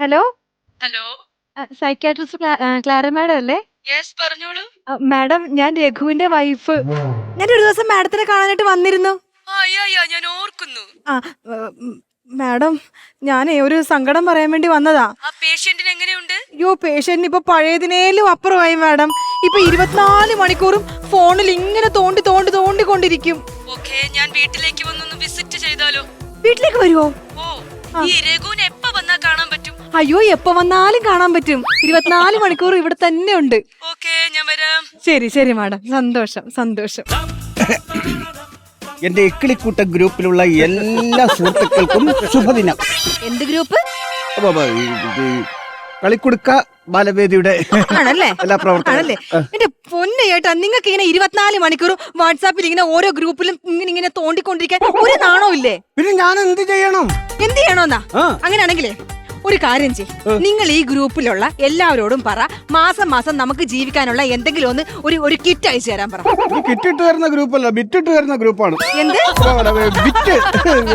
Hello. Hello. Psychiatrist Clara madam അല്ലേ? Yes, പറഞ്ഞോളൂ. Madam, ഞാൻ രഘുവിന്റെ വൈഫ്. ഞാൻ ഒരു ദിവസം മാഡത്തിനെ കാണാനായിട്ട് വന്നിരുന്നു. ഞാൻ ഓർക്കുന്നു. ആ മാഡം, ഞാനേ ഒരു സങ്കടം പറയാൻ വേണ്ടി വന്നതാ. ആ പേഷ്യന്റിന് എങ്ങനെയുണ്ട്? അയ്യോ, പേഷ്യന്റിന് ഇപ്പൊ പഴയതിനേലും അപ്പുറമായി മാഡം. ഇപ്പൊ 24 മണിക്കൂറും ഫോണിൽ ഇങ്ങനെ തോണ്ടിക്കൊണ്ടിരിക്കും. ഓക്കേ, ഞാൻ വീട്ടിലേക്ക് വന്നൊന്ന് വിസിറ്റ് ചെയ്താലോ? വീട്ടിലേക്ക് വരുവോ? ഓ, ഈ രഘുവിനെ എപ്പ വന്നാ കാണാൻ പറ്റും? അയ്യോ, എപ്പോ വന്നാലും കാണാൻ പറ്റും. 24 മണിക്കൂർ ഇവിടെ തന്നെ ഉണ്ട്. ഓക്കേ, ഞാൻ വരാം. ശരി മാഡം, സന്തോഷം. എന്റെ ഇക്കിളിക്കൂട്ട ഗ്രൂപ്പിലുള്ള എല്ലാ സുഹൃത്തുക്കൾക്കും ശുഭദിനം. എന്ത് ഗ്രൂപ്പ്? കളിക്കുടുക്ക ബാലവേദിയുടെ ആണല്ലേ? എല്ലാ പ്രവർത്തനല്ലേ. എന്റെ പൊന്നെ ചേട്ടാ, നിങ്ങൾക്ക് ഇങ്ങനെ 24 മണിക്കൂർ വാട്സാപ്പിൽ ഇങ്ങനെ ഓരോ ഗ്രൂപ്പിലും ഇങ്ങനെ തോണ്ടിക്കൊണ്ടിരിക്കാൻ ഒരു നാണോ ഇല്ലേ? പിന്നെ ഞാൻ എന്ത് ചെയ്യണോന്നാ? അങ്ങനെയാണെങ്കിലേ ഒരു കാര്യം ചെയ്യ്, നിങ്ങൾ ഈ ഗ്രൂപ്പിലുള്ള എല്ലാവരോടും പറ, മാസം നമുക്ക് ജീവിക്കാനുള്ള എന്തെങ്കിലും ഒന്ന് ഒരു കിറ്റ് അയച്ചു തരാൻ പറ. കിറ്റിട്ട് വരുന്ന ഗ്രൂപ്പല്ല, ബിറ്റിട്ട് വരുന്ന ഗ്രൂപ്പാണ്. എന്ത് ബിറ്റ്?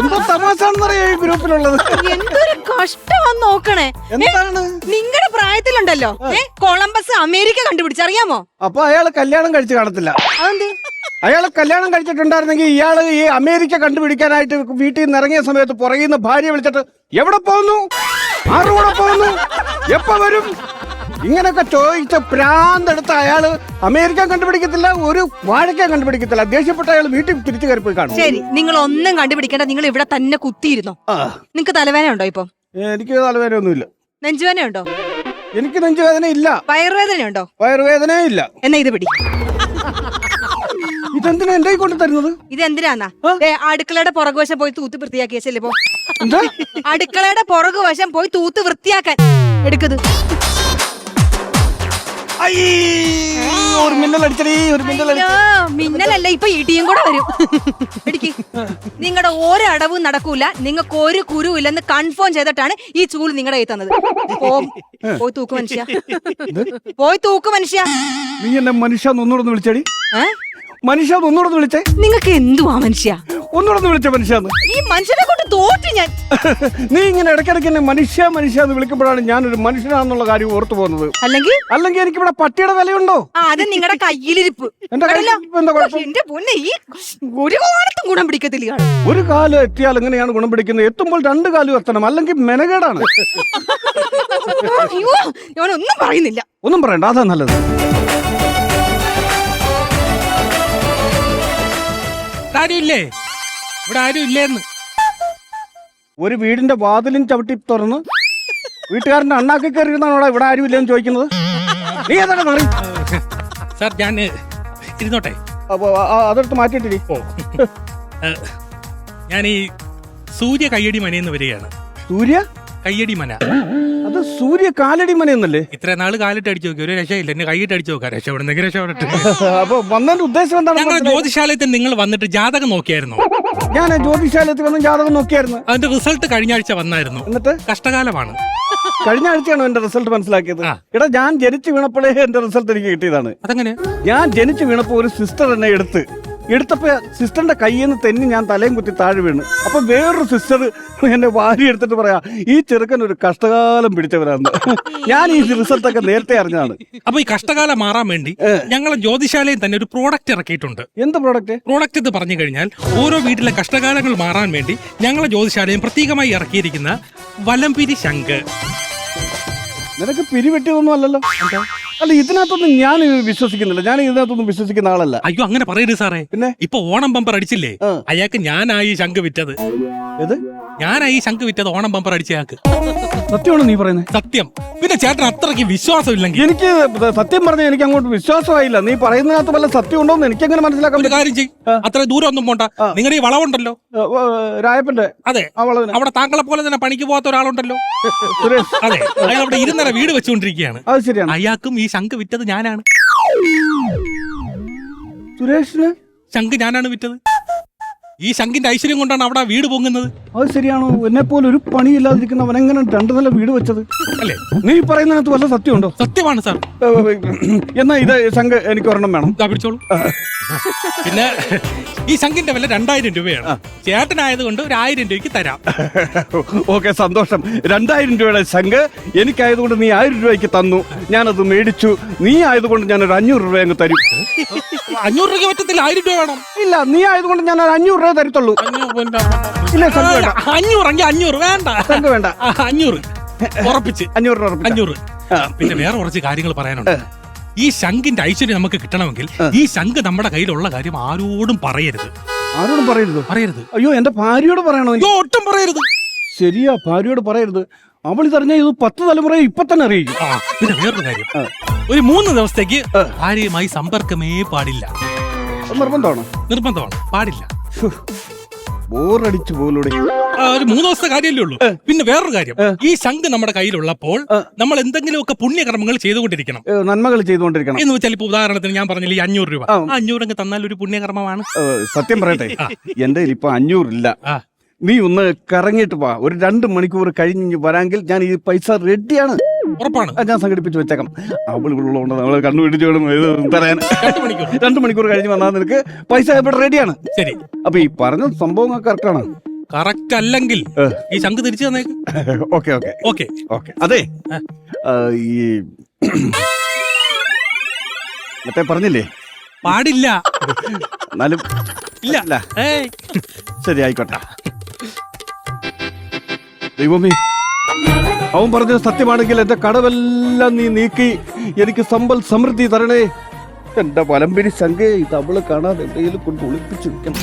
എന്തോ തമാശാണെന്നറിയാം ഈ ഗ്രൂപ്പിലുള്ളത്. എന്തൊരു കഷ്ടമാന്ന് നോക്കണേ. എന്താണ് നിങ്ങളുടെ പ്രായത്തിലുണ്ടല്ലോ കൊളംബസ് അമേരിക്ക കണ്ടുപിടിച്ചറിയാമോ? അപ്പൊ അയാള് കല്യാണം കഴിച്ച് കാണത്തില്ല. അതെന്ത്? അയാള് കല്യാണം കഴിച്ചിട്ടുണ്ടായിരുന്നെങ്കിൽ ഇയാള് ഈ അമേരിക്ക കണ്ടുപിടിക്കാനായിട്ട് വീട്ടിൽ നിന്ന് ഇറങ്ങിയ സമയത്ത് പുറകിന്ന് ഭാര്യ വിളിച്ചിട്ട് എവിടെ പോകുന്നു, ആരുടെ പോകുന്നു, എപ്പ വരും, ഇങ്ങനൊക്കെ ചോദിച്ച പ്രാന്തെടുത്ത അയാള് അമേരിക്ക കണ്ടുപിടിക്കത്തില്ല, ഒരു വാഴയ്ക്ക കണ്ടുപിടിക്കത്തില്ല. ദേഷ്യപ്പെട്ട അയാൾ വീട്ടിൽ തിരിച്ചു കയറി പോയി കാണും. ശരി, നിങ്ങൾ ഒന്നും കണ്ടുപിടിക്കേണ്ട, നിങ്ങൾ ഇവിടെ തന്നെ കുത്തിയിരുന്നോ. നിങ്ങക്ക് തലവേദന ഉണ്ടോ? ഇപ്പൊ എനിക്ക് തലവേദന ഒന്നുമില്ല. നെഞ്ചുവേദന ഉണ്ടോ? എനിക്ക് നെഞ്ചുവേദന ഇല്ല. വയറുവേദന ഉണ്ടോ? വയറുവേദന ഇല്ല. എന്നാ ഇത് പിടി. ഇതെന്തിനാ എന്റെ കൊണ്ട് തരുന്നത്? ഇത് എന്തിനാന്നാ? അടുക്കളയുടെ പുറകുവശം പോയി തൂത്ത് വൃത്തിയാക്കിയ ചെല്ലിപ്പോ. എന്താ? അടുക്കളയുടെ പുറകുവശം പോയി തൂത്ത് വൃത്തിയാക്കാൻ എടുക്കത്. ഒരു മിന്നലല്ല, ഇപ്പൊ ഇടിയും കൂടെ വരും. ഇടിക്ക്. നിങ്ങളുടെ ഒരടവും നടക്കൂല, നിങ്ങൾക്ക് ഒരു കുരു ഇല്ലെന്ന് കൺഫേം ചെയ്തിട്ടാണ് ഈ ചൂല് നിങ്ങളുടെ കയ്യിൽ തന്നത്. പോയി തൂക്ക് മനുഷ്യ, പോയി തൂക്ക് മനുഷ്യ. നീ എന്നെ മനുഷ്യ ഒന്നുകൂടെ വിളിച്ചടി. മനുഷ്യ ഒന്നുകൂടെ വിളിച്ചേ. നിങ്ങൾക്ക് എന്തുവാ മനുഷ്യ? ഒന്നുകൂടെ വിളിച്ച മനുഷ്യാന്ന്. ഈ മനുഷ്യനെ കൊണ്ട് തോറ്റു ഞാൻ. നീ ഇങ്ങനെ ഇടയ്ക്കിടയ്ക്ക് എന്നെ മനുഷ്യ എന്ന് വിളിക്കുമ്പോഴാണ് ഞാനൊരു മനുഷ്യനാന്നുള്ള കാര്യം ഓർത്തു പോകുന്നത്. അല്ലെങ്കിൽ എനിക്ക് ഇവിടെ പട്ടിയുടെ വിലയുണ്ടോ? അത് നിങ്ങളുടെ കയ്യിലിരിപ്പ്. എന്റെ പൊന്നെ, ഈ ഒരു കാലത്തും ഗുണം പിടിക്കത്തില്ല. ഒരു കാലം എത്തിയാൽ എങ്ങനെയാണ് ഗുണം പിടിക്കുന്നത്? എത്തുമ്പോൾ 2 കാലും എത്തണം, അല്ലെങ്കിൽ മെനകേടാണ്. അയ്യോ, ഞാനൊന്നും പറയുന്നില്ല. ഒന്നും പറയണ്ട, അതാ നല്ലത്. ആരുമില്ലേ ഇവിടെ? ആരും ഇല്ലേന്ന്. ഒരു വീടിന്റെ വാതിലും ചവിട്ടി തുറന്ന് വീട്ടുകാരന്റെ അണ്ണാക്കി കയറിയിരുന്നാണോ ഇവിടെ ആരും ഇല്ലെന്ന് ചോദിക്കുന്നത്? നീ ഏതാണ് മാറി? സാർ, ഞാൻ ഇരുന്നോട്ടെ. അതെടുത്ത് മാറ്റിയിട്ടിരി. ഞാൻ ഈ സൂര്യ കയ്യടി മനയെന്ന് വരികയാണ്. സൂര്യ കയ്യടി മന? അത് സൂര്യ കാലടി മനയെന്നല്ലേ? ഇത്ര നാള് കാലിട്ട് അടിച്ചു നോക്കി, ഒരു രക്ഷയില്ല. എന്നെ കൈയിട്ട് അടിച്ചു നോക്കാം, രക്ഷപ്പെടുന്നെങ്കിൽ രക്ഷപ്പെടട്ടെ. അപ്പൊ വന്നതിന്റെ ഉദ്ദേശം എന്താണ്? ഞങ്ങൾ ജ്യോതിശാലയത്തിൽ നിങ്ങൾ വന്നിട്ട് ജാതകം നോക്കിയായിരുന്നോ? ഞാൻ ജ്യോതിശാലയത്തിൽ വന്ന് ജാതകം നോക്കിയായിരുന്നു. അതിന്റെ റിസൾട്ട് കഴിഞ്ഞ ആഴ്ച വന്നായിരുന്നു. എന്നിട്ട് കഷ്ടകാലമാണ്. കഴിഞ്ഞ ആഴ്ചയാണോ എന്റെ റിസൾട്ട് മനസ്സിലാക്കിയത്? എടാ, ഞാൻ ജനിച്ചു വീണപ്പോഴേ എന്റെ റിസൾട്ട് എനിക്ക് കിട്ടിയതാണ്. അതെങ്ങനെ? ഞാൻ ജനിച്ചു വീണപ്പോ ഒരു സിസ്റ്റർ എന്നെ എടുത്തപ്പോ സിസ്റ്ററിന്റെ കയ്യിൽ നിന്ന് തെന്നി ഞാൻ തലയും കുത്തി താഴെ വീണു. അപ്പൊ വേറൊരു സിസ്റ്റർ എന്നെ വാരി എടുത്തിട്ട് പറയാ, ഈ ചെറുക്കൻ ഒരു കഷ്ടകാലം പിടിച്ചവരാന്ന്. ഞാൻ ഈ റിസൾട്ടൊക്കെ നേരത്തെ അറിഞ്ഞതാണ്. അപ്പൊ ഈ കഷ്ടകാലം മാറാൻ വേണ്ടി ഞങ്ങളെ ജ്യോതിശാലയിൽ തന്നെ ഒരു പ്രോഡക്റ്റ് ഇറക്കിയിട്ടുണ്ട്. എന്ത് പ്രോഡക്റ്റ്? പ്രോഡക്റ്റ് എന്ന് പറഞ്ഞു കഴിഞ്ഞാൽ, ഓരോ വീട്ടിലെ കഷ്ടകാലങ്ങൾ മാറാൻ വേണ്ടി ഞങ്ങളെ ജ്യോതിശാലയം പ്രത്യേകമായി ഇറക്കിയിരിക്കുന്ന വലംപിരി ശംഖ്. നിനക്ക് പിരിവെട്ടിയതൊന്നും അല്ലല്ലോ. അല്ല, ഇതിനകത്തൊന്നും ഞാൻ വിശ്വസിക്കുന്നില്ല. ഞാൻ ഇതിനകത്തൊന്നും വിശ്വസിക്കുന്ന ആളല്ല. അയ്യോ, അങ്ങനെ പറയരുത് സാറേ. പിന്നെ ഇപ്പൊ ഓണം ബമ്പർ അടിച്ചില്ലേ, അയാൾക്ക് ഞാനായി ശംഖ് വിറ്റത്. ഏത്? ഞാനായി ശംഖ് വിറ്റത് ഓണം ബമ്പർ അടിച്ചയാൾക്ക്. സത്യമാണോ നീ പറയുന്നത്? സത്യം. പിന്നെ ചേട്ടൻ അത്രയ്ക്ക് വിശ്വാസം ഇല്ലെങ്കിൽ? എനിക്ക് സത്യം പറഞ്ഞാൽ എനിക്ക് അങ്ങോട്ട് വിശ്വാസമായില്ല. നീ പറയുന്നതിനകത്ത് വല്ല സത്യം ഉണ്ടോന്ന് എനിക്ക് എങ്ങനെ മനസ്സിലാക്കാൻ? ഒരു കാര്യം ചെയ്യും, അത്ര ദൂരം ഒന്നും പോണ്ട. നിങ്ങളുടെ ഈ വളവുണ്ടല്ലോ, രായപ്പന്റെ. അതെ, അവിടെ താങ്കളെ പോലെ തന്നെ പണിക്ക് പോകാത്ത ഒരാളുണ്ടല്ലോ, സുരേഷ്. അതെ, അയാൾ അവിടെ 2 നില വീട് വെച്ചുകൊണ്ടിരിക്കുകയാണ്. അത് ശരിയാണ്. അയാൾക്കും ഈ ശംഖ് വിറ്റത് ഞാനാണ്. സുരേഷിന് ശംഖ് ഞാനാണ് വിറ്റത്. ഈ ശങ്കിന്റെ ഐശ്വര്യം കൊണ്ടാണ് അവിടെ ആ വീട് പൊങ്ങുന്നത്. അത് ശരിയാണോ? എന്നെ പോലെ ഒരു പണിയില്ലാതിരിക്കുന്നവൻ എങ്ങനെ 2 നില വീട് വെച്ചത്? അല്ലേ? നീ പറയുന്നതിനകത്ത് വല്ല സത്യമുണ്ടോ? സത്യമാണ് സാർ. എന്നാ ഇത് ശംഖ് എനിക്ക് ഒരെണ്ണം വേണം. ഇതാ പിടിച്ചോളൂ. പിന്നെ ഈ ശങ്കിന്റെ വില 2000 രൂപയാണ്. ചേട്ടനായതുകൊണ്ട് ഒരു 1000 രൂപയ്ക്ക് തരാം. ഓക്കെ, സന്തോഷം. 2000 രൂപയുടെ ശംഖ് എനിക്കായതുകൊണ്ട് നീ 1000 രൂപയ്ക്ക് തന്നു. ഞാനത് മേടിച്ചു. നീ ആയതുകൊണ്ട് ഞാനൊരു 500 രൂപ അങ്ങ് തരും. 500 രൂപ പറ്റത്തില്ല, 1000 രൂപ വേണം. ഇല്ല, നീ ആയതുകൊണ്ട് ഞാൻ 500 രൂപ തരത്തുള്ളൂ. ഇല്ല, ശംഖ് വേണ്ട. 500 വേണ്ട. ശംഖ് വേണ്ട. 500 ഉറപ്പിച്ച്. 500 രൂപ ഉറപ്പിച്ച്. 500. പിന്നെ വേറെ കുറച്ച് കാര്യങ്ങൾ പറയാനുണ്ട്. ഈ ശംഖിന്റെ ഐശ്വര്യം നമുക്ക് കിട്ടണമെങ്കിൽ ഈ ശംഖ് നമ്മുടെ കയ്യിലുള്ള കാര്യം ആരോടും പറയരുത്. ആരോടും പറയരുത്? പറയരുത്. അയ്യോ, എന്റെ ഭാര്യയോട് പറയണോ? അയ്യോ, ഒട്ടും പറയരുത്. ശരിയാ, ഭാര്യയോട് പറയരുത്. അവൾ ഇതറിഞ്ഞ ഇത് 10 തലമുറയെ ഇപ്പൊ തന്നെ അറിയിക്കും. പിന്നെ വേറൊരു കാര്യം, ഒരു 3 ദിവസത്തേക്ക് ഭാര്യയുമായി സമ്പർക്കമേ പാടില്ല. നിർബന്ധമാണ്? നിർബന്ധമാണ്, പാടില്ല. ബോറടിച്ചു പോലൂടെ. ഒരു 3 ദിവസത്തെ കാര്യമല്ലേ ഉള്ളൂ. പിന്നെ വേറൊരു കാര്യം, ഈ ശംഖ് നമ്മുടെ കയ്യിലുള്ളപ്പോൾ നമ്മൾ എന്തെങ്കിലുമൊക്കെ പുണ്യകർമ്മങ്ങൾ ചെയ്തുകൊണ്ടിരിക്കണം. നന്മകൾ ചെയ്തുകൊണ്ടിരിക്കണം എന്ന് വെച്ചാൽ ഇപ്പൊ ഉദാഹരണത്തിന് ഞാൻ പറഞ്ഞില്ല, ഈ 500 രൂപ, 500 അങ്ങ് തന്നാൽ ഒരു പുണ്യകർമ്മമാണ്. സത്യം പറയട്ടെ, എന്റെ കയ്യിൽ ഇപ്പൊ 500 ഇല്ല. നീ ഒന്ന് കറങ്ങിയിട്ട് വാ. ഒരു 2 മണിക്കൂർ കഴിഞ്ഞ് വരാമെങ്കിൽ ഞാൻ ഈ പൈസ റെഡിയാണ്. ഉറപ്പാണ്? ഞാൻ സംഘടിപ്പിച്ച് വെച്ചേക്കാം. അവളുള്ളതുകൊണ്ട് നമ്മളെ കണ്ണുപിടിച്ച് തരാൻ 2 മണിക്കൂർ കഴിഞ്ഞ് വന്നാൽ നിനക്ക് പൈസ ഇവിടെ റെഡിയാണ്. ശരി. അപ്പൊ ഈ പറഞ്ഞ സംഭവം കറക്റ്റാണ്? കറക്റ്റ് അല്ലെങ്കിൽ ഈ ശംഖ് തിരിച്ചു തന്നേക്ക്. Okay okay okay okay. അതെ, ഈ മറ്റേ പറഞ്ഞില്ലേ പാടില്ല. എന്നാലും ഇല്ല. ശരി, ആയിക്കോട്ടെ. ദൈവമേ, അവൻ പറഞ്ഞത് സത്യമാണെങ്കിൽ എന്റെ കടവെല്ലാം നീ നീക്കി എനിക്ക് സമ്പൽ സമൃദ്ധി തരണേ. എന്റെ വലമ്പിരി ശങ്കേ, ഇത് അവള് കാണാതെ എന്തെങ്കിലും കൊണ്ട് ഒളിപ്പിച്ചു വെക്കണം.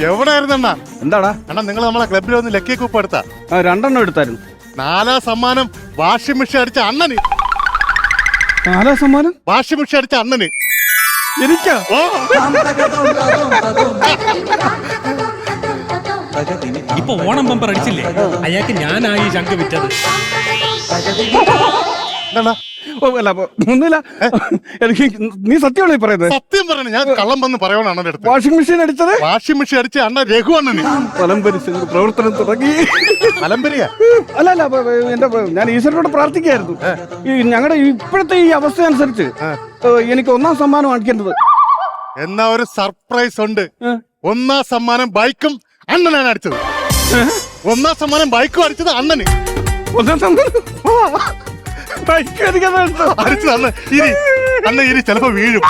എവിടെയായിരുന്ന? എന്താടാ അണ്ണാ, നിങ്ങൾ നമ്മളെ ക്ലബിൽ ഒന്ന് ലക്കി കൂപ്പ് എടുത്താ? 2 എണ്ണം എടുത്തായിരുന്നു. 4 സമ്മാനം വാഷിംഗ് മെഷീൻ അടിച്ച അണ്ണന്. 4 സമ്മാനം വാഷിംഗ് മെഷീൻ അടിച്ച അണ്ണന്. എനിക്കാ? ഇപ്പൊ ഓണം ബമ്പർ അടിച്ചില്ലേ, അയാൾക്ക് ഞാനായി ശംഖ് വിറ്റത്. എന്താ? അല്ല, ഒന്നുമില്ല. എനിക്ക് നീ സത്യമാണോ ഈ പറയുന്നത്? സത്യം പറഞ്ഞു, ഞാൻ കള്ളം വന്ന് പറയണം അണ്ണന്റെ അടുത്ത്. വാഷിംഗ് മെഷീൻ അടിച്ചത്? വാഷിംഗ് മെഷീൻ അടിച്ച അണ്ണ രഘു അണ്ണന്. പലമ്പരി പ്രവർത്തനം തുടങ്ങി. അലമ്പരിയാ? അല്ല, എന്റെ ഞാൻ ഈശ്വരനോട് പ്രാർത്ഥിക്കായിരുന്നു. ഈ ഞങ്ങളുടെ ഇപ്പോഴത്തെ ഈ അവസ്ഥ അനുസരിച്ച് എനിക്ക് 1ാം സമ്മാനം അടിക്കേണ്ടത്. എന്നാ ഒരു സർപ്രൈസ് ഉണ്ട്. 1ാം സമ്മാനം ബൈക്കും അണ്ണനാണ് അടിച്ചത്. 1ാം സമ്മാനം ബൈക്കും അടിച്ചത് അണ്ണന്. 1ാം സമ്മാനം അടിച്ചത് അണ്ണ. അണ്ണ ഇനി ചിലപ്പോ വീഴും.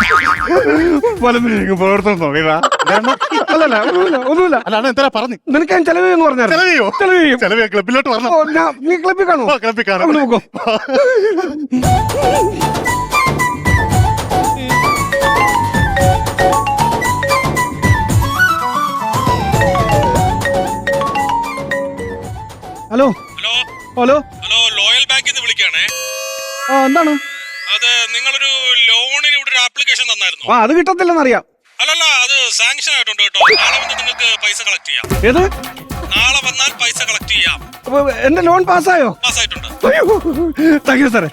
പ്രവർത്തനം തുടങ്ങിയതാ. ഒന്നുമില്ല. അല്ല അണ്ണ എന്താ പറഞ്ഞു? നിനക്ക് ഞാൻ ചെലവ് എന്ന് പറഞ്ഞാൽ ചെലവോ ക്ലബിലോട്ട് വരണം. നീ ക്ലബിൽ കാണോ? ക്ലബിൽ കാണാം. നോക്കോ. ഹലോ ഹലോ ഹലോ ഹലോ, ലോയൽ ബാങ്കിൽ നിന്ന് വിളിക്കുകയാണേ. എന്താണ്? അത് നിങ്ങളൊരു ലോണിന് ഇവിടെ ഒരു ആപ്ലിക്കേഷൻ തന്നായിരുന്നു. അത് കിട്ടത്തില്ലെന്നറിയാം. അല്ലല്ല, അത് സാങ്ഷൻ ആയിട്ടുണ്ട് കേട്ടോ. നാളെ വന്ന് നിങ്ങൾക്ക് പൈസ കളക്ട് ചെയ്യാം. ഏത്? നാളെ വന്നാൽ പൈസ കളക്ട് ചെയ്യാം. എന്റെ ലോൺ പാസ്സായോ? പാസ്സായിട്ടുണ്ട്. താങ്ക് യു സാറേ.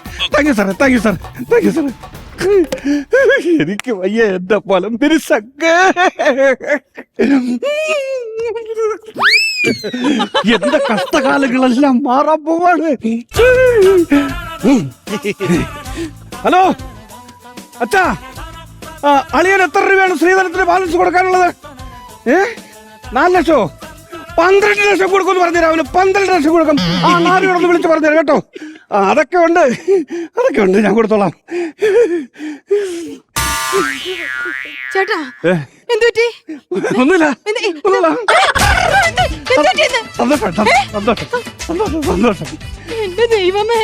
എനിക്ക് വയ്യ, എന്റെ ഫലം തിരിച്ചൊക്കെ എന്റെ കഷ്ടകാലങ്ങളെല്ലാം മാറാൻ പോവാണ്. ഹലോ അച്ഛാ, അളിയൻ എത്ര രൂപയാണ് ശ്രീധരത്തിന് ബാലൻസ് കൊടുക്കാനുള്ളത്? 4 ലക്ഷമോ? 12 ലക്ഷം കൊടുക്കുമെന്ന് പറഞ്ഞു. രാവിലെ 12 ലക്ഷം കൊടുക്കും. 4 ഒന്ന് വിളിച്ച് പറഞ്ഞു കേട്ടോ. അതൊക്കെ ഉണ്ട്, ഞാൻ കൊടുത്തോളാം. ചേട്ടാ, എന്തുപറ്റി? ഒന്നുമില്ല. സന്തോഷം. എന്റെ ദൈവമേ,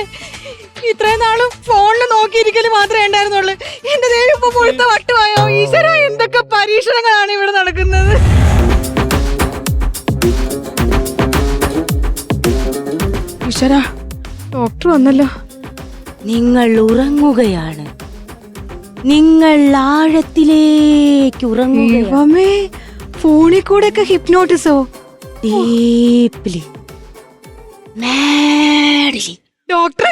ഇത്രയും നാളും ഫോണിൽ നോക്കിയിരിക്കല് മാത്രമേ ഉണ്ടായിരുന്നുള്ളൂ. എന്റെ ദൈവം ഇപ്പൊ മുഴുത്ത വട്ടുമായോ? ഈശ്വര, എന്തൊക്കെ പരീക്ഷണങ്ങളാണ് ഇവിടെ നടക്കുന്നത്. ഈശ്വര, ഡോക്ടർ വന്നല്ലോ. നിങ്ങൾ ഉറങ്ങുകയാണ്. നിങ്ങൾ ആഴത്തിലേക്ക് ഉറങ്ങുകയാണ്. ദൈവമേ, ഫോണിൽ കൂടെ ഒക്കെ ഹിപ്നോട്ടിസോ? Deeply madly. ഡോക്ടർ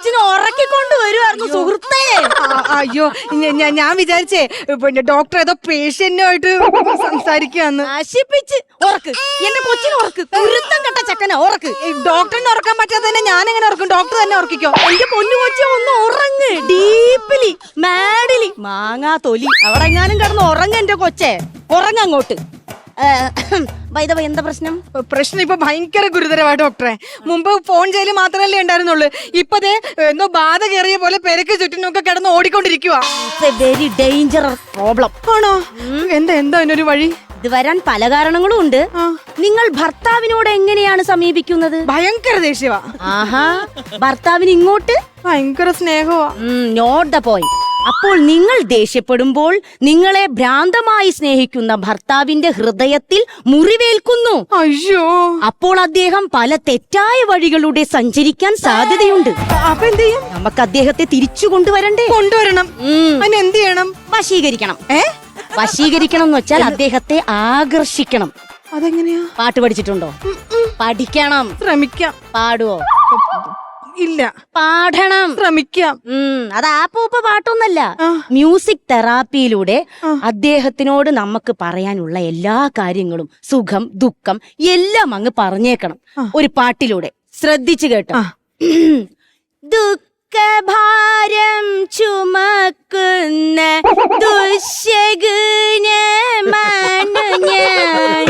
കൊച്ചിനെ ഉറക്കിക്കൊണ്ട് വരുമായിരുന്നു സുഹൃത്തേ. അയ്യോ ഞാൻ വിചാരിച്ചേ പിന്നെ ഡോക്ടർ ഏതോ പേഷ്യന്റുമായിട്ട് സംസാരിക്കാന്ന്. നശിപ്പിച്ച് ഉറക്ക്, എന്റെ കൊച്ചിനെ ഉറക്ക്, കുരുത്തം കെട്ട ചക്കന ഉറക്ക്. ഡോക്ടറിനെ ഉറക്കാൻ പറ്റാതെ തന്നെ ഞാൻ എങ്ങനെ ഉറക്കും? ഡോക്ടർ തന്നെ ഉറക്കിക്കോ. എന്റെ പൊന്നു കൊച്ചി ഒന്ന് ഉറങ്ങ്, ഡീപ്പിലി മാഡിലി മാങ്ങാ തൊലി അവിടെ എങ്ങാനും കിടന്ന് ഉറങ്ങ എന്റെ കൊച്ചെ, ഉറങ്ങങ്ങോട്ട്. വൈദവ എന്താ പ്രശ്നം? പ്രശ്നം ഇപ്പൊ ഭയങ്കര ഗുരുതരമാണ് ഡോക്ടറെ. മുമ്പ് ഫോൺ ചെയ്യല് മാത്രമല്ലേ ഉണ്ടായിരുന്നുള്ളൂ. ഇപ്പതേ എന്തോ ബാധ കയറിയ പോലെ പെരക്ക് ചുറ്റിനൊക്കെ കിടന്ന് ഓടിക്കൊണ്ടിരിക്കുക. Very dangerous problem. ആണോ? എന്താ അതിനൊരു വഴി? ഇത് വരാൻ പല കാരണങ്ങളും ഉണ്ട്. നിങ്ങൾ ഭർത്താവിനോട് എങ്ങനെയാണ് സമീപിക്കുന്നത്? ഭയങ്കര ദേഷ്യവാ. ആഹാ, ഭർത്താവിന് ഇങ്ങോട്ട് ഭയങ്കര സ്നേഹവാ. Not the point. അപ്പോൾ നിങ്ങൾ ദേഷ്യപ്പെടുമ്പോൾ നിങ്ങളെ ഭ്രാന്തമായി സ്നേഹിക്കുന്ന ഭർത്താവിന്റെ ഹൃദയത്തിൽ മുറിവേൽക്കുന്നു. അയ്യോ, അപ്പോൾ അദ്ദേഹം പല തെറ്റായ വഴികളിലൂടെ സഞ്ചരിക്കാൻ സാധ്യതയുണ്ട്. അപ്പൊ എന്ത് ചെയ്യും? നമുക്ക് അദ്ദേഹത്തെ തിരിച്ചു കൊണ്ടുവരണ്ടേ? കൊണ്ടുവരണം. അതിന് എന്ത് ചെയ്യണം? വശീകരിക്കണം. വശീകരിക്കണം എന്ന് വെച്ചാൽ അദ്ദേഹത്തെ ആകർഷിക്കണം. അതെങ്ങനെയാ? പാട്ട് പഠിച്ചിട്ടുണ്ടോ? പഠിക്കണം. ശ്രമിക്കാം. പാടുവോ? ഇല്ല. പാടണം. ശ്രമിക്കാം. അത് ആപ്പൂപ്പ പാട്ടൊന്നല്ല, മ്യൂസിക് തെറാപ്പിയിലൂടെ അദ്ദേഹത്തിനോട് നമുക്ക് പറയാനുള്ള എല്ലാ കാര്യങ്ങളും, സുഖം ദുഃഖം എല്ലാം അങ്ങ് പറഞ്ഞേക്കണം ഒരു പാട്ടിലൂടെ. ശ്രദ്ധിച്ചു കേട്ടോ. ദുഃഖഭാരം ചുമക്കുന്ന ദുശ്ശകുനമാണ് ഞാൻ.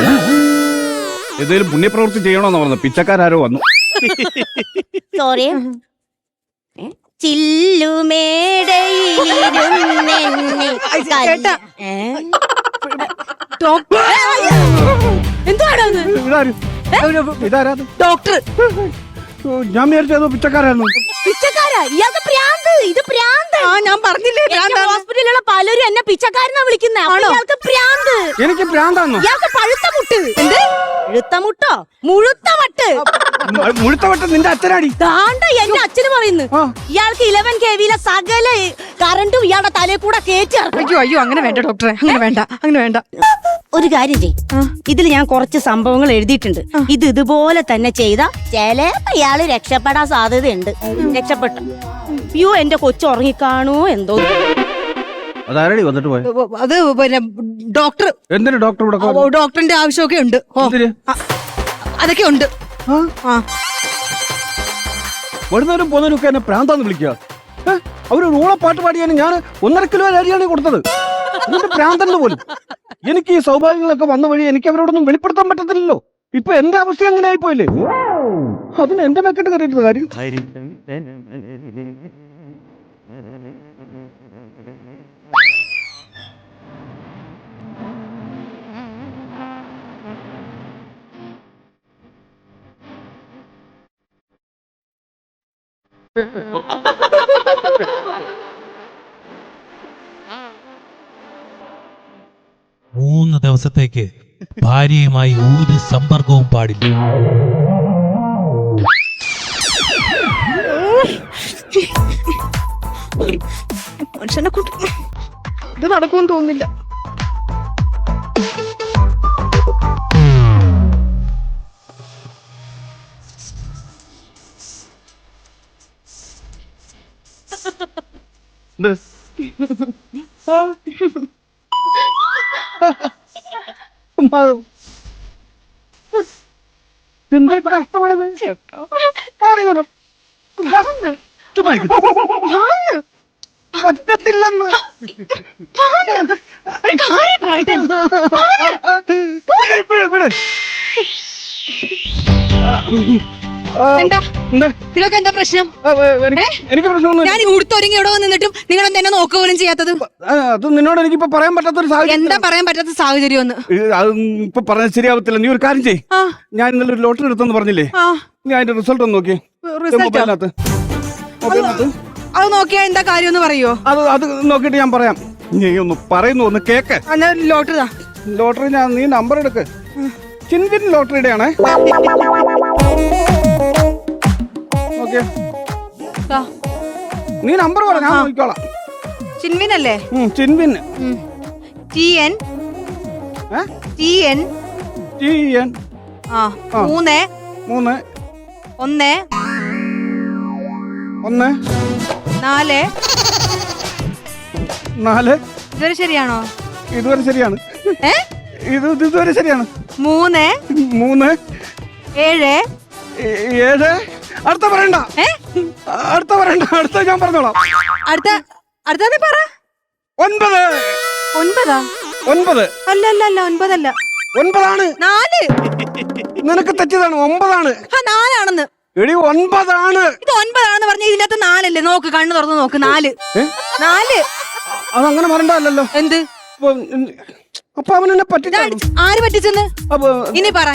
ഏതെങ്കിലും പുണ്യപ്രവൃത്തി ചെയ്യണോന്ന് പറഞ്ഞു, പിച്ചക്കാരോ വന്നു. സോറി. എന്താണ് ഇതാരാ? ഡോക്ടർ. ഞാൻ വിചാരിച്ചതോ പിച്ചക്കാരായിരുന്നു. പിച്ചക്കാരാ? ഇയാൾക്ക് പ്രാന്ത്. ഇത് പ്രാന്ത്. ഞാൻ പറഞ്ഞില്ലേ ഹോസ്പിറ്റലിലുള്ള പലരും എന്നെ പിച്ചക്കാരനാ വിളിക്കുന്നത്. ഇയാൾക്ക് പ്രാന്ത്. എനിക്ക് പ്രാന്താന്നോ? ഇയാൾക്ക് പഴുത്ത മുട്ട്. എന്ത് പഴുത്ത മുട്ടോ? മുഴുത്ത വട്ട്. മുഴുത്ത വട്ട് നിന്റെ അച്ഛനാടി. ദാണ്ട എന്റെ അച്ഛന് പറയുന്നു. ഇയാൾക്ക് 11 kV സകല കറണ്ടും ഇയാളുടെ തലയിൽ കൂടെ കയറ്റി ഇറക്കും. അയ്യോ അങ്ങനെ വേണ്ട ഡോക്ടറെ, അങ്ങനെ വേണ്ട. ഒരു കാര്യം ചെയ്, ഇതിൽ ഞാൻ കുറച്ച് സംഭവങ്ങൾ എഴുതിയിട്ടുണ്ട്. ഇത് ഇതുപോലെ തന്നെ ചെയ്ത ചിലപ്പോ ഇയാള് രക്ഷപ്പെടാൻ സാധ്യതയുണ്ട്. രക്ഷപ്പെട്ടു. അയ്യോ എന്റെ കൊച്ചു ഉറങ്ങിക്കാണോ എന്തോ. അതാരടി വന്നിട്ട് പോയ? അത് പിന്നെ ഡോക്ടർ. എന്തിനു ഡോക്ടർ? ഡോക്ടറിന്റെ ആവശ്യമൊക്കെ ഉണ്ട്. അതൊക്കെ ഉണ്ട്. വരുന്നവരും പോകുന്നവരും ഒക്കെ എന്നെ പ്രാന്താന്ന് വിളിക്കുക. അവര് റൂള പാട്ട് പാടിയാണ് ഞാൻ 1.5 കിലോ അരിയാണ് കൊടുത്തത്. എന്നിട്ട് പ്രാന്തന്റെ പോലും. എനിക്ക് ഈ സൗഭാഗ്യങ്ങളൊക്കെ വന്ന വഴി എനിക്ക് അവരോടൊന്നും വെളിപ്പെടുത്താൻ പറ്റത്തില്ലല്ലോ. ഇപ്പൊ എന്റെ അവസ്ഥ അങ്ങനെ ആയിപ്പോയില്ലേ? അതിന് എന്റെ മെക്കിട്ട് കയറിയിട്ട് കാര്യം. മൂന്ന് ദിവസത്തേക്ക് ഭാര്യയുമായി ഒരു സമ്പർക്കവും പാടില്ല. മനുഷ്യനെ കൊണ്ട് ഇത് നടക്കുമെന്ന് തോന്നുന്നില്ല. പറ്റത്തില്ലെന്ന് ഇതൊക്കെ എന്താ പ്രശ്നം? എനിക്ക് പ്രശ്നമൊന്നും. ഞാൻ ഉടുത്തൊരുങ്ങി ഇവിടെ നിന്നിട്ടും നിങ്ങൾ എന്നെ നോക്കുക പോലും ചെയ്യാത്തത്. അത് നിന്നോട് എനിക്കിപ്പോ പറയാൻ പറ്റാത്തൊരു സാഹചര്യം. എന്താ പറയാൻ പറ്റാത്ത സാഹചര്യം ഒന്ന്? അത് ഇപ്പൊ പറഞ്ഞത് ശരിയാവത്തില്ല. നീ ഒരു കാര്യം ചെയ്യ്. ഞാൻ ഇന്നലെ ഒരു ലോട്ടറി എടുത്തെന്ന് പറഞ്ഞില്ലേ? നീ അതിന്റെ റിസൾട്ട് ഒന്ന് നോക്കിയേ. മൊബൈലിനകത്ത് അത് നോക്കിയാ എന്താ കാര്യം ഒന്ന് പറയോ? അത് നോക്കിയിട്ട് ഞാൻ പറയാം. നീ ഒന്ന് പറയുന്നു, ഒന്ന് കേക്ക്. ലോട്ടറി ലോട്ടറി നീ നമ്പർ എടുക്ക്. ചിൻവിൻ ലോട്ടറിയുടെ ആണേ. നീ നമ്പർ പറ, ഞാൻ നോക്കിക്കോളാം. ചിൻവിൻ അല്ലേ? ചിൻവിൻ. TN 3 1 1 1 4 4 ഇതുവരെ ശരിയാണോ? ഇതുവരെ ശരിയാണ്. ഏ ഇതുവരെ ശരിയാണ്. 3 3 7 7 അടുത്ത പറയണ്ട. ഏ അടുത്ത പറയണ്ട. അടുത്ത ഞാൻ പറഞ്ഞോളാം. അടുത്ത പറ. 9 9 9 അല്ല അല്ല അല്ല 9 അല്ല 9 ആണ്. 4 നിനക്ക് തെറ്റിയതാണ്. 9 ആണ്. 4 ആണെന്ന്. എടി 9 ആണ്. ഇത് 9 ആണെന്ന് പറഞ്ഞ ഇതിനകത്ത് 4 അല്ലേ? നോക്ക്, കണ്ണ് തുറന്ന് നോക്ക്. 4 അതങ്ങനെ പറയണ്ടല്ലോ. എന്ത്? അപ്പൊ അവൻ എന്നെ പറ്റിച്ചാണ്. ആര് പറ്റിച്ചെന്ന്? അപ്പൊ ഇനി പറ.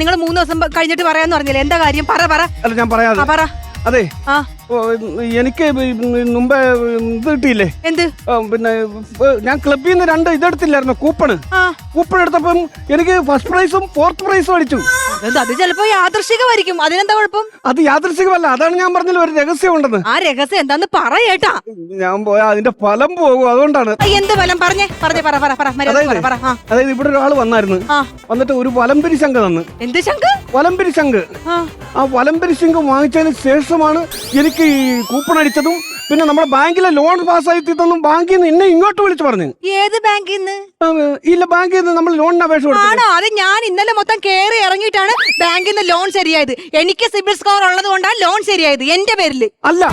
നിങ്ങൾ 3 ദിവസം കഴിഞ്ഞിട്ട് പറയാന്ന് പറഞ്ഞില്ലേ? എന്താ കാര്യം? പറ. അല്ല ഞാൻ പറയാതെ. പറ. അതെ, ആ എനിക്ക് മുമ്പേ ഇത് കിട്ടിയില്ലേ? എന്ത്? പിന്നെ ഞാൻ ക്ലബിൽ നിന്ന് 2 ഇതെടുത്തില്ലായിരുന്നു, കൂപ്പൺ എടുത്തപ്പം എനിക്ക് ഫസ്റ്റ് പ്രൈസും 4th പ്രൈസും അടിച്ചു. അത് ചിലപ്പോ യാദൃശികമായിരിക്കും. അതിനെന്താ കുഴപ്പം? അത് യാദൃശികമല്ല. അതാണ് ഞാൻ പറഞ്ഞതിൽ ഒരു രഹസ്യം ഉണ്ടെന്ന്. ആ രഹസ്യം എന്താന്ന് പറയേട്ടാ. ഞാൻ പോയാ അതിന്റെ ഫലം പോകും, അതുകൊണ്ടാണ്. എന്ത് ഫലം? പറഞ്ഞേ പറ. അതായത് ഇവിടെ ഒരാൾ വന്നായിരുന്നു. വന്നിട്ട് ഒരു വലംപിരി ശംഖ് തന്നു. എന്ത് ശംഖ്? വലംപിരി ശംഖ്. ആ വലംപിരി ശംഖ് വാങ്ങിച്ചതിന് ശേഷമാണ് എനിക്ക് ഈ കൂപ്പൺ അടിച്ചതും പിന്നെ നമ്മുടെ ബാങ്കിലെ ലോൺ പാസ്സായി തന്നും ബാങ്കിൽ നിന്ന് എന്നെ ഇങ്ങോട്ട് വിളിച്ചു പറഞ്ഞു. ഏത് ബാങ്കിൽ നിന്ന്? ഇല്ല, ബാങ്കിൽ നിന്ന് നമ്മൾ ലോണിന് അപേക്ഷ കൊടുത്തു. ആണോ? അത് ഞാൻ ഇന്നലെ മൊത്തം കേറി ഇറങ്ങിയിട്ടാണ് ബാങ്കിൽ നിന്ന് ലോൺ ശരിയായത്. എനിക്ക് സിബിൽ സ്കോർ ഉള്ളത് കൊണ്ടാണ് ലോൺ ശരിയായത്, എന്റെ പേരില് അല്ല.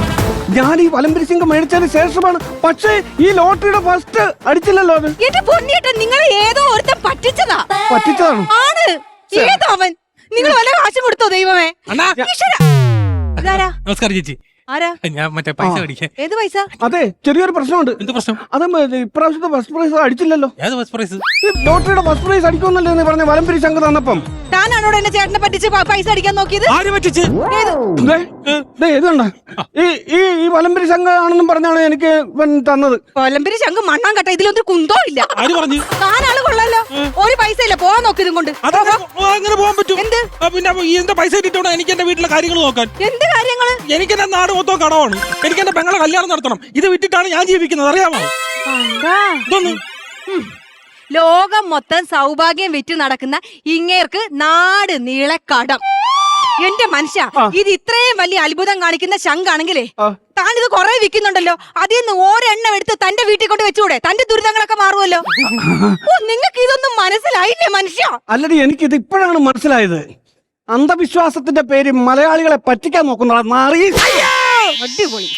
ഞാൻ ഈ വലംപിരി ശംഖ് മേടിച്ചതിന് ശേഷമാണ്. പക്ഷേ ഈ ലോട്ടറിയുടെ ഫസ്റ്റ് അടിച്ചില്ലല്ലോ. അത് എന്റെ പൊന്നിയേട്ടൻ, നിങ്ങളെ ഏതോ ഒരുത്തൻ പറ്റിച്ചതാണ്. ആണ്. ഏതോ അവൻ. നിങ്ങൾ വല്ല കാശും കൊടുത്തോ? ദൈവമേ. ഇതാരാ? നമസ്കാരം ചേച്ചി. ആരാ? ഞാൻ മറ്റേ പൈസ മേടിക്കാൻ. ഏത് പൈസ? അതെ, ചെറിയൊരു പ്രശ്നമുണ്ട്. എന്ത് പ്രശ്നം? അത് ഇപ്രാവശ്യത്തെ ഫസ്റ്റ് പ്രൈസ് അടിച്ചില്ലല്ലോ. ഏത് ഫസ്റ്റ് പ്രൈസ്? ലോട്ടറിയുടെ ഫസ്റ്റ് പ്രൈസ് അടിക്കുമെന്നല്ലേ നീ പറഞ്ഞ വലംപിരി ശംഖ് തന്നപ്പം? താനാണോ എന്റെ ചേട്ടനെ പറ്റിച്ച് പൈസ അടിക്കാൻ നോക്കിയത്? ആര് പറ്റിച്ച്? ഇതുണ്ട ഈ വലംപിരി ശംഖ് ആണെന്നും പറഞ്ഞാണ് എനിക്ക് തന്നത്. കൊലമ്പരി ശംഖ് മണ്ണാൻ കട്ട. ഇതിലൊന്നും കുന്തോ ഇല്ല. ആര് പറഞ്ഞു? താനാള് കൊള്ളല്ലോ. ഒരു പൈസ ഇല്ല. പോവാൻ നോക്ക് ഇതും കൊണ്ട്. അങ്ങനെ പോകാൻ പറ്റും? എന്ത്? പിന്നെ ഇതിന്റെ പൈസ കിട്ടിയോണ്ട് എനിക്ക് എന്റെ വീട്ടിലെ കാര്യങ്ങൾ നോക്കാൻ. എന്ത് കാര്യങ്ങള്? എനിക്ക് എന്റെ നാട് മൊത്തം കടമാണ്. എനിക്ക് എന്റെ പെങ്ങളെ കല്യാണം നടത്തണം. ഇത് വിറ്റിട്ടാണ് ഞാൻ ജീവിക്കുന്നത്, അറിയാമോ? ഇതൊന്നും ലോകം മൊത്തം സൗഭാഗ്യം വിറ്റ് നടക്കുന്ന ഇങ്ങേർക്ക് നാട് നീളെ കടം. എന്റെ മനുഷ്യ, ഇത് ഇത്രയും വലിയ അത്ഭുതം കാണിക്കുന്ന ശംഖാണെങ്കിലേ താനിത് കുറെ വിൽക്കുന്നുണ്ടല്ലോ. അതിൽ നിന്ന് ഒരെണ്ണം എടുത്ത് തന്റെ വീട്ടിൽ കൊണ്ട് വെച്ചുകൂടെ? തന്റെ ദുരിതങ്ങളൊക്കെ മാറുമല്ലോ. നിങ്ങൾക്ക് ഇതൊന്നും മനസ്സിലായില്ലേ മനുഷ്യ? അല്ലടി, എനിക്കിത് ഇപ്പോഴാണ് മനസ്സിലായത്. അന്ധവിശ്വാസത്തിന്റെ പേര് മലയാളികളെ പറ്റിക്കാൻ നോക്കുന്നതാണ്. അടിപൊളി.